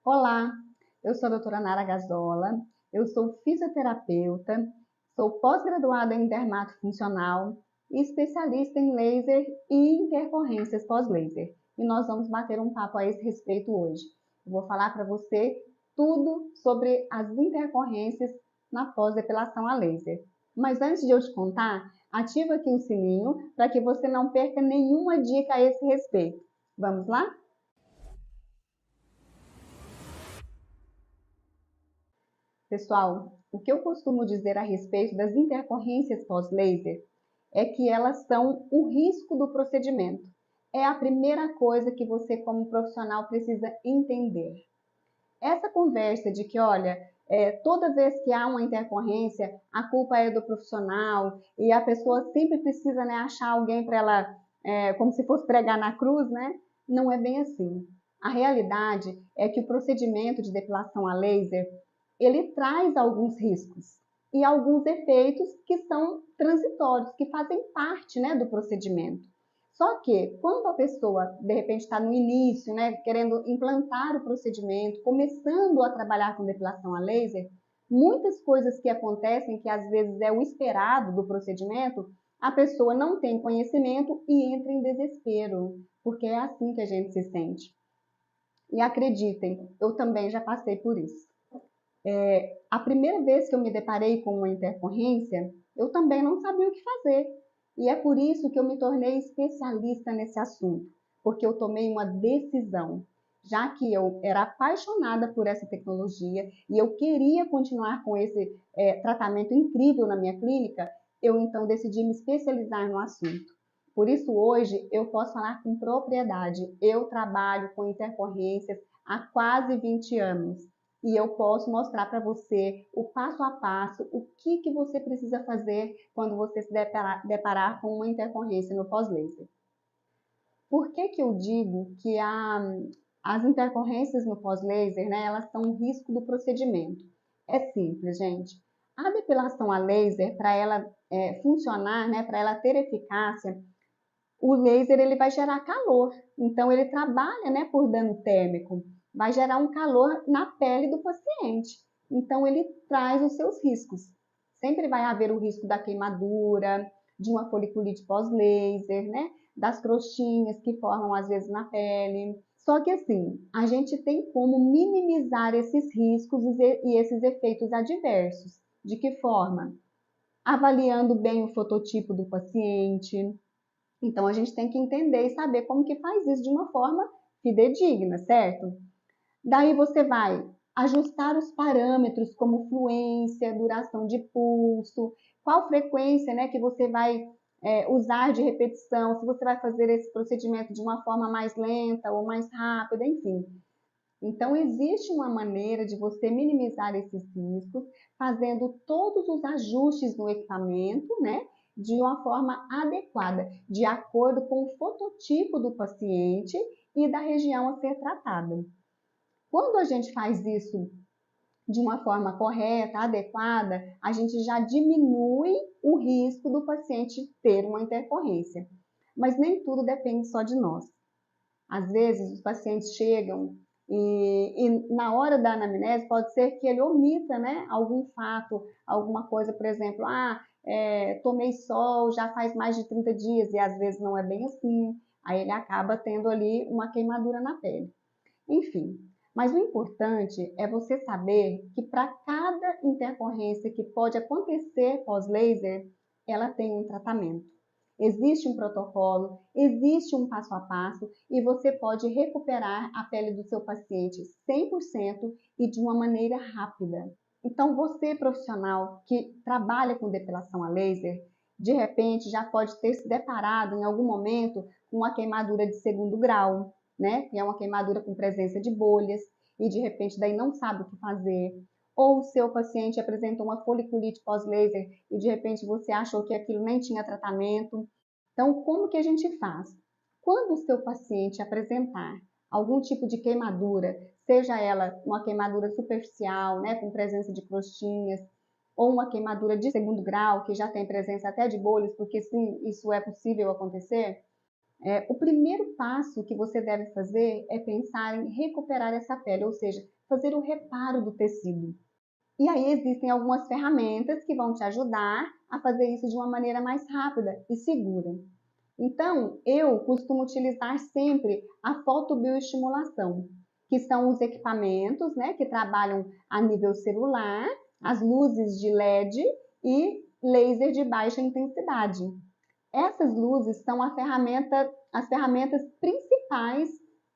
Olá, eu sou a doutora Nara Gazola, eu sou fisioterapeuta, sou pós-graduada em dermatofuncional e especialista em laser e intercorrências pós-laser. E nós vamos bater um papo a esse respeito hoje. Eu vou falar para você tudo sobre as intercorrências na pós-depilação a laser. Mas antes de eu te contar, ativa aqui o sininho para que você não perca nenhuma dica a esse respeito. Vamos lá? Pessoal, o que eu costumo dizer a respeito das intercorrências pós-laser é que elas são o risco do procedimento. É a primeira coisa que você, como profissional, precisa entender. Essa conversa de que, olha, toda vez que há uma intercorrência, a culpa é do profissional e a pessoa sempre precisa, né, achar alguém para ela, como se fosse pregar na cruz, né? Não é bem assim. A realidade é que o procedimento de depilação a laser ele traz alguns riscos e alguns efeitos que são transitórios, que fazem parte, né, do procedimento. Só que quando a pessoa, de repente, está no início, né, querendo implantar o procedimento, começando a trabalhar com depilação a laser, muitas coisas que acontecem, que às vezes é o esperado do procedimento, a pessoa não tem conhecimento e entra em desespero, porque é assim que a gente se sente. E acreditem, eu também já passei por isso. A primeira vez que eu me deparei com uma intercorrência, eu também não sabia o que fazer. E é por isso que eu me tornei especialista nesse assunto, porque eu tomei uma decisão. Já que eu era apaixonada por essa tecnologia e eu queria continuar com esse tratamento incrível na minha clínica, eu então decidi me especializar no assunto. Por isso, hoje, eu posso falar com propriedade. Eu trabalho com intercorrências há quase 20 anos e eu posso mostrar para você o passo a passo, o que você precisa fazer quando você se deparar com uma intercorrência no pós-laser. Por que eu digo que as intercorrências no pós-laser, né, elas são um risco do procedimento? É simples, gente. A depilação a laser, para ela funcionar, né, para ela ter eficácia, o laser ele vai gerar calor, então ele trabalha, né, por dano térmico, vai gerar um calor na pele do paciente. Então ele traz os seus riscos. Sempre vai haver o risco da queimadura, de uma foliculite pós-laser, né, das crostinhas que formam às vezes na pele. Só que assim, a gente tem como minimizar esses riscos e esses efeitos adversos. De que forma? Avaliando bem o fototipo do paciente. Então, a gente tem que entender e saber como que faz isso de uma forma fidedigna, certo? Daí você vai ajustar os parâmetros como fluência, duração de pulso, qual frequência, né, que você vai usar de repetição, se você vai fazer esse procedimento de uma forma mais lenta ou mais rápida, enfim. Então, existe uma maneira de você minimizar esses riscos, fazendo todos os ajustes no equipamento, né? De uma forma adequada, de acordo com o fototipo do paciente e da região a ser tratada. Quando a gente faz isso de uma forma correta, adequada, a gente já diminui o risco do paciente ter uma intercorrência. Mas nem tudo depende só de nós. Às vezes, os pacientes chegam e na hora da anamnese pode ser que ele omita, né, algum fato, alguma coisa, por exemplo, tomei sol já faz mais de 30 dias e às vezes não é bem assim, aí ele acaba tendo ali uma queimadura na pele. Enfim, mas o importante é você saber que para cada intercorrência que pode acontecer pós-laser, ela tem um tratamento. Existe um protocolo, existe um passo a passo e você pode recuperar a pele do seu paciente 100% e de uma maneira rápida. Então, você, profissional que trabalha com depilação a laser, de repente já pode ter se deparado em algum momento com uma queimadura de segundo grau, né? Que é uma queimadura com presença de bolhas e de repente daí não sabe o que fazer. Ou o seu paciente apresentou uma foliculite pós-laser e de repente você achou que aquilo nem tinha tratamento. Então, como que a gente faz? Quando o seu paciente apresentar algum tipo de queimadura, seja ela uma queimadura superficial, né, com presença de crostinhas, ou uma queimadura de segundo grau, que já tem presença até de bolhas, porque sim, isso é possível acontecer, O primeiro passo que você deve fazer é pensar em recuperar essa pele, ou seja, fazer o reparo do tecido. E aí existem algumas ferramentas que vão te ajudar a fazer isso de uma maneira mais rápida e segura. Então, eu costumo utilizar sempre a fotobioestimulação, que são os equipamentos, né, que trabalham a nível celular, as luzes de LED e laser de baixa intensidade. Essas luzes são as ferramentas principais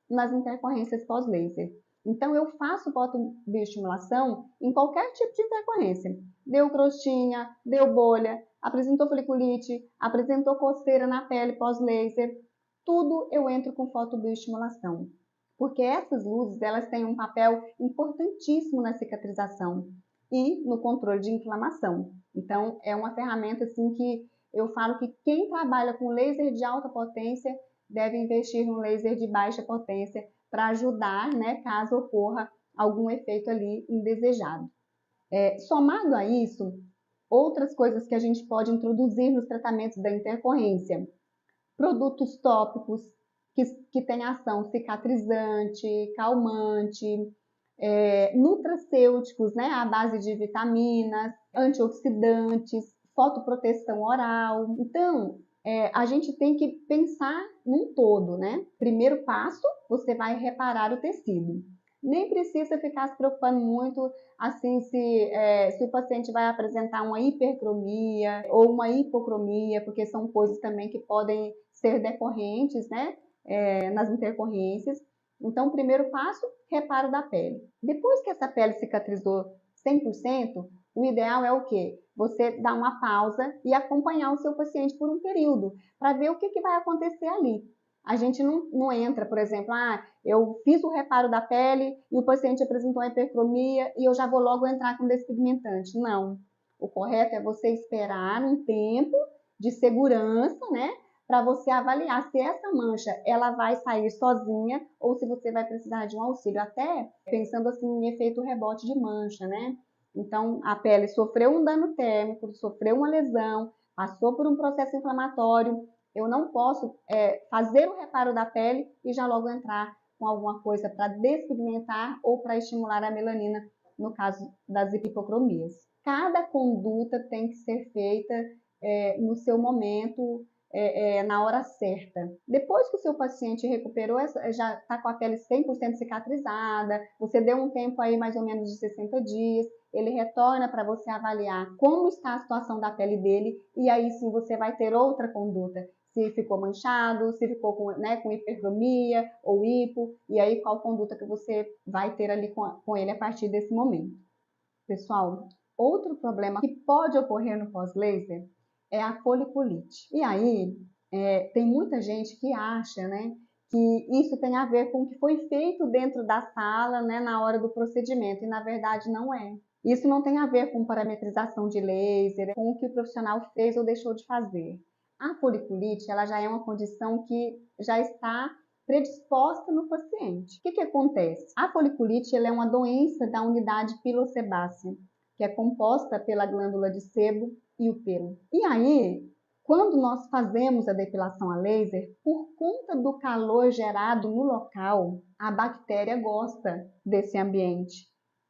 nas intercorrências pós-laser. Então, eu faço fotobioestimulação em qualquer tipo de intercorrência. Deu crostinha, deu bolha, apresentou foliculite, apresentou coceira na pele pós-laser, tudo eu entro com fotobioestimulação. Porque essas luzes, elas têm um papel importantíssimo na cicatrização e no controle de inflamação. Então, é uma ferramenta assim que eu falo que quem trabalha com laser de alta potência deve investir no laser de baixa potência para ajudar, né, caso ocorra algum efeito ali indesejado. Somado a isso, outras coisas que a gente pode introduzir nos tratamentos da intercorrência. Produtos tópicos que têm ação cicatrizante, calmante, nutracêuticos, né, à base de vitaminas, antioxidantes, fotoproteção oral. Então, a gente tem que pensar num todo, né? Primeiro passo, você vai reparar o tecido. Nem precisa ficar se preocupando muito assim se o paciente vai apresentar uma hipercromia ou uma hipocromia, porque são coisas também que podem ser decorrentes, né, nas intercorrências. Então, o primeiro passo, reparo da pele. Depois que essa pele cicatrizou 100%, o ideal é o quê? Você dar uma pausa e acompanhar o seu paciente por um período, para ver o que vai acontecer ali. A gente não entra, por exemplo, eu fiz o reparo da pele e o paciente apresentou hipercromia e eu já vou logo entrar com despigmentante. Não. O correto é você esperar um tempo de segurança, né? Para você avaliar se essa mancha ela vai sair sozinha ou se você vai precisar de um auxílio, até pensando assim em efeito rebote de mancha, né? Então, a pele sofreu um dano térmico, sofreu uma lesão, passou por um processo inflamatório, eu não posso fazer o reparo da pele e já logo entrar com alguma coisa para despigmentar ou para estimular a melanina, no caso das hipocromias. Cada conduta tem que ser feita no seu momento, na hora certa. Depois que o seu paciente recuperou, já está com a pele 100% cicatrizada, você deu um tempo aí mais ou menos de 60 dias, ele retorna para você avaliar como está a situação da pele dele e aí sim você vai ter outra conduta. Se ficou manchado, se ficou com hipercromia ou hipo, e aí qual conduta que você vai ter ali com ele a partir desse momento. Pessoal, outro problema que pode ocorrer no pós-laser é a foliculite. E aí, tem muita gente que acha, né, que isso tem a ver com o que foi feito dentro da sala, né, na hora do procedimento, e na verdade não é. Isso não tem a ver com parametrização de laser, com o que o profissional fez ou deixou de fazer. A foliculite, ela já é uma condição que já está predisposta no paciente. O que acontece? A foliculite ela é uma doença da unidade pilosebácea, que é composta pela glândula de sebo e o pelo. E aí, quando nós fazemos a depilação a laser, por conta do calor gerado no local, a bactéria gosta desse ambiente,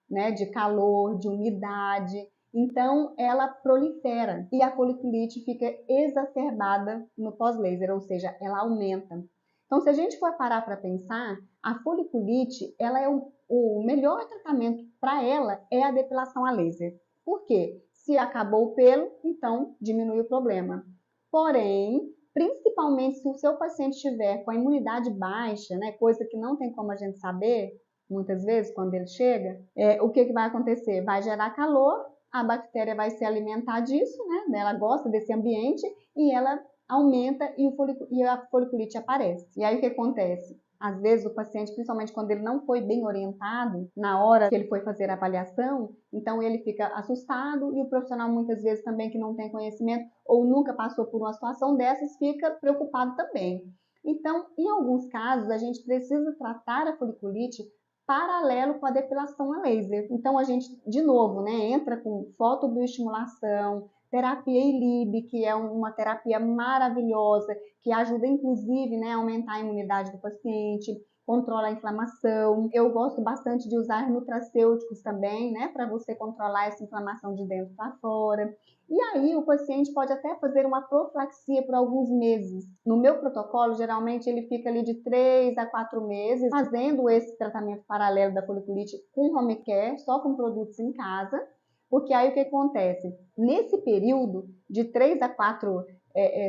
né, de calor, de umidade. Então, ela prolifera e a foliculite fica exacerbada no pós-laser, ou seja, ela aumenta. Então, se a gente for parar para pensar, a foliculite, ela é o melhor tratamento para ela é a depilação a laser. Por quê? Se acabou o pelo, então diminui o problema. Porém, principalmente se o seu paciente estiver com a imunidade baixa, né, coisa que não tem como a gente saber, muitas vezes, quando ele chega, o que vai acontecer? Vai gerar calor, a bactéria vai se alimentar disso, né? Ela gosta desse ambiente e ela aumenta e a foliculite aparece. E aí o que acontece? Às vezes o paciente, principalmente quando ele não foi bem orientado na hora que ele foi fazer a avaliação, então ele fica assustado e o profissional muitas vezes também que não tem conhecimento ou nunca passou por uma situação dessas fica preocupado também. Então, em alguns casos, a gente precisa tratar a foliculite paralelo com a depilação a laser. Então, a gente, de novo, né, entra com fotobioestimulação, terapia ILIB, que é uma terapia maravilhosa, que ajuda inclusive, né, a aumentar a imunidade do paciente, controla a inflamação. Eu gosto bastante de usar nutracêuticos também, né, para você controlar essa inflamação de dentro para fora. E aí o paciente pode até fazer uma profilaxia por alguns meses. No meu protocolo, geralmente ele fica ali de 3 a 4 meses fazendo esse tratamento paralelo da foliculite com home care, só com produtos em casa, porque aí o que acontece? Nesse período de 3 a 4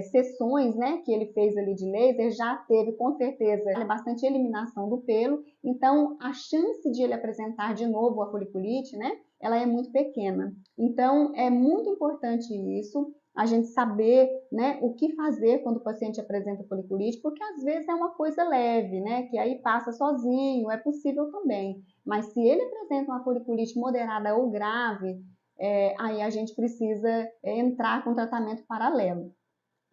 sessões, né, que ele fez ali de laser, já teve com certeza bastante eliminação do pelo, então a chance de ele apresentar de novo a foliculite, né, ela é muito pequena. Então é muito importante isso, a gente saber, né, o que fazer quando o paciente apresenta foliculite, porque às vezes é uma coisa leve, né, que aí passa sozinho, é possível também. Mas se ele apresenta uma foliculite moderada ou grave, aí a gente precisa entrar com tratamento paralelo.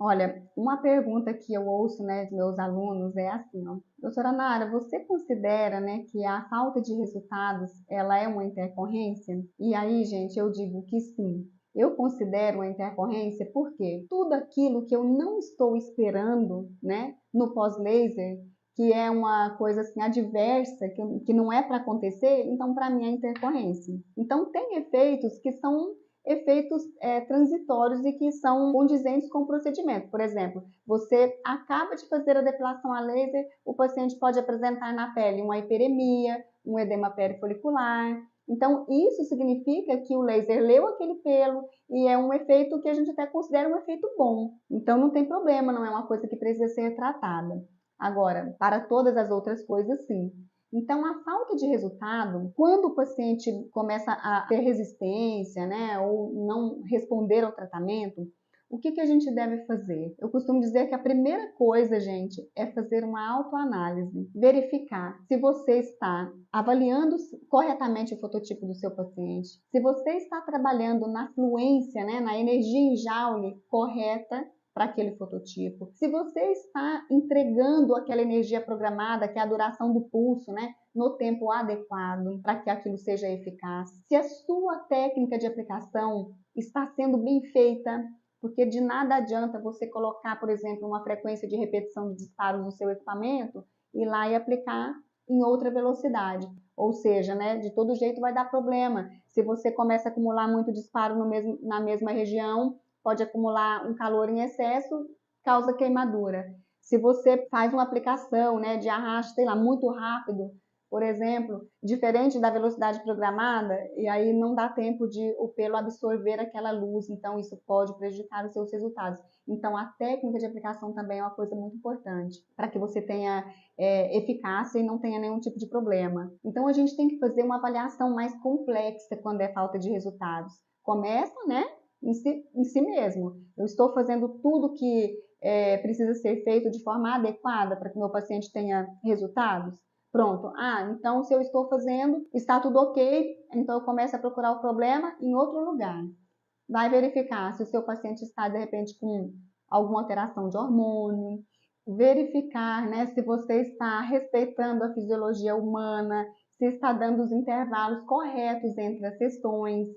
Olha, uma pergunta que eu ouço, né, dos meus alunos é assim, ó, doutora Nara, você considera, né, que a falta de resultados, ela é uma intercorrência? E aí, gente, eu digo que sim. Eu considero uma intercorrência porque tudo aquilo que eu não estou esperando, né, no pós-laser, que é uma coisa assim adversa, que não é para acontecer, então para mim é intercorrência. Então tem efeitos que são efeitos transitórios e que são condizentes com o procedimento. Por exemplo, você acaba de fazer a depilação a laser, o paciente pode apresentar na pele uma hiperemia, um edema perifolicular. Então, isso significa que o laser leu aquele pelo e é um efeito que a gente até considera um efeito bom. Então, não tem problema, não é uma coisa que precisa ser tratada. Agora, para todas as outras coisas, sim. Então, a falta de resultado, quando o paciente começa a ter resistência, né, ou não responder ao tratamento, o que a gente deve fazer? Eu costumo dizer que a primeira coisa, gente, é fazer uma autoanálise, verificar se você está avaliando corretamente o fototipo do seu paciente, se você está trabalhando na fluência, né, na energia em Joule correta, para aquele fototipo. Se você está entregando aquela energia programada, que é a duração do pulso, né, no tempo adequado para que aquilo seja eficaz. Se a sua técnica de aplicação está sendo bem feita, porque de nada adianta você colocar, por exemplo, uma frequência de repetição de disparos no seu equipamento e ir lá e aplicar em outra velocidade. Ou seja, né, de todo jeito vai dar problema. Se você começa a acumular muito disparo na mesma região, pode acumular um calor em excesso, causa queimadura. Se você faz uma aplicação, né, de arrasto, sei lá, muito rápido, por exemplo, diferente da velocidade programada, e aí não dá tempo de o pelo absorver aquela luz, então isso pode prejudicar os seus resultados. Então a técnica de aplicação também é uma coisa muito importante, para que você tenha eficácia e não tenha nenhum tipo de problema. Então a gente tem que fazer uma avaliação mais complexa quando é falta de resultados. Começa, né, em si mesmo. Eu estou fazendo tudo que precisa ser feito de forma adequada para que meu paciente tenha resultados? Pronto. Ah, então se eu estou fazendo, está tudo ok, então eu começo a procurar o problema em outro lugar. Vai verificar se o seu paciente está, de repente, com alguma alteração de hormônio, verificar, né, se você está respeitando a fisiologia humana, se está dando os intervalos corretos entre as sessões.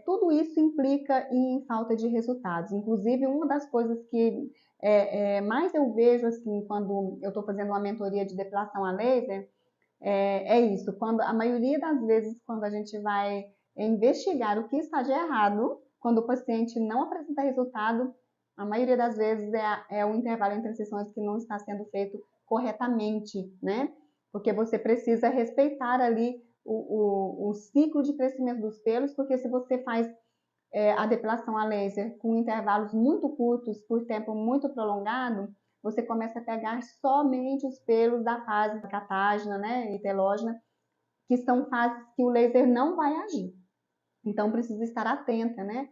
Tudo isso implica em falta de resultados. Inclusive, uma das coisas que mais eu vejo assim quando eu estou fazendo uma mentoria de depilação a laser é isso. Quando a maioria das vezes, quando a gente vai investigar o que está de errado, quando o paciente não apresenta resultado, a maioria das vezes é o intervalo entre as sessões que não está sendo feito corretamente, né? Porque você precisa respeitar ali o ciclo de crescimento dos pelos, porque se você faz a depilação a laser com intervalos muito curtos, por tempo muito prolongado, você começa a pegar somente os pelos da fase catágena, né, e telógena, que são fases que o laser não vai agir. Então, precisa estar atenta, né,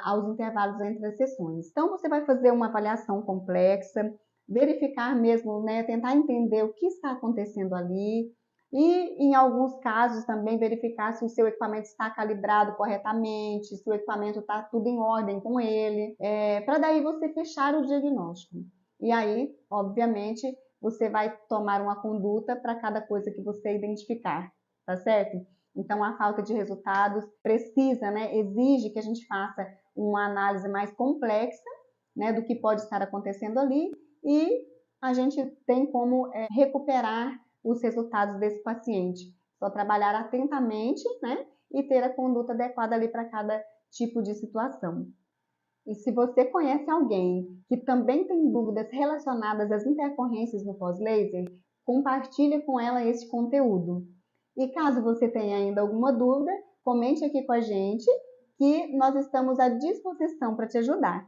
aos intervalos entre as sessões. Então, você vai fazer uma avaliação complexa, verificar mesmo, né, tentar entender o que está acontecendo ali, e, em alguns casos, também verificar se o seu equipamento está calibrado corretamente, se o equipamento está tudo em ordem com ele, para daí você fechar o diagnóstico. E aí, obviamente, você vai tomar uma conduta para cada coisa que você identificar, tá certo? Então, a falta de resultados precisa, né, exige que a gente faça uma análise mais complexa, né, do que pode estar acontecendo ali, e a gente tem como recuperar os resultados desse paciente. Só trabalhar atentamente, né, e ter a conduta adequada ali para cada tipo de situação. E se você conhece alguém que também tem dúvidas relacionadas às intercorrências no pós-laser, compartilhe com ela esse conteúdo. E caso você tenha ainda alguma dúvida, comente aqui com a gente, que nós estamos à disposição para te ajudar.